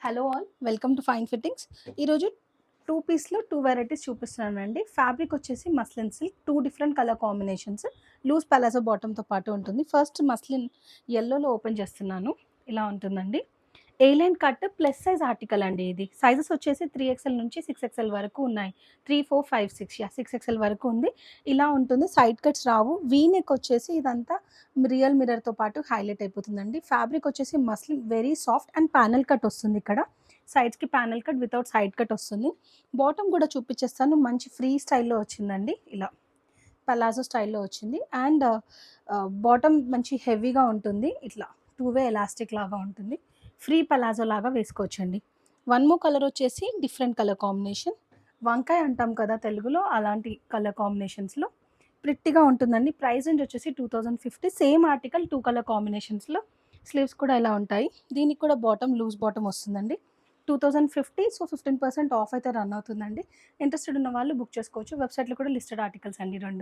Hello all, welcome to Fine Fittings. ఈరోజు 2 పీస్లో 2 varieties చూపిస్తున్నానండి. ఫ్యాబ్రిక్ వచ్చేసి muslin silk, 2 different colour combinations, loose palazzo బాటమ్తో పాటు ఉంటుంది. ఫస్ట్ మస్లిన్ ఎల్లోలో ఓపెన్ చేస్తున్నాను. ఇలా ఉంటుందండి. A line cut plus size article అండి. ఇది సైజెస్ వచ్చేసి 3XL నుంచి 6XL వరకు ఉన్నాయి. 3, 4, 5, 6XL వరకు ఉంది. ఇలా ఉంటుంది. సైడ్ కట్స్ రావు. వీ నెక్ వచ్చేసి ఇదంతా రియల్ మిర్రర్తో పాటు హైలైట్ అయిపోతుందండి. ఫ్యాబ్రిక్ వచ్చేసి muslin very soft and panel cut వస్తుంది. ఇక్కడ సైడ్స్కి panel cut without side cut వస్తుంది. బాటమ్ కూడా చూపించేస్తాను. మంచి ఫ్రీ స్టైల్లో వచ్చిందండి. ఇలా పలాజో స్టైల్లో వచ్చింది. అండ్ బాటమ్ మంచి హెవీగా ఉంటుంది. ఇట్లా 2 వే ఎలాస్టిక్ లాగా ఉంటుంది. ఫ్రీ పలాజో లాగా వేసుకోవచ్చండి. వన్ మోర్ కలర్ వచ్చేసి డిఫరెంట్ కలర్ కాంబినేషన్, వంకాయ అంటాం కదా తెలుగులో, అలాంటి కలర్ కాంబినేషన్స్లో ప్రిట్టిగా ఉంటుందండి. ప్రైస్ రేంజ్ వచ్చేసి 2050. సేమ్ ఆర్టికల్ 2 కలర్ కాంబినేషన్స్లో. స్లీవ్స్ కూడా ఇలా ఉంటాయి. దీనికి కూడా బాటమ్ లూజ్ బాటమ్ వస్తుందండి. 2050. సో 15% ఆఫ్ అయితే రన్ అవుతుందండి. ఇంట్రెస్టెడ్ ఉన్న వాళ్ళు బుక్ చేసుకోవచ్చు. వెబ్సైట్లో కూడా లిస్టెడ్ ఆర్టికల్స్ అండి 2.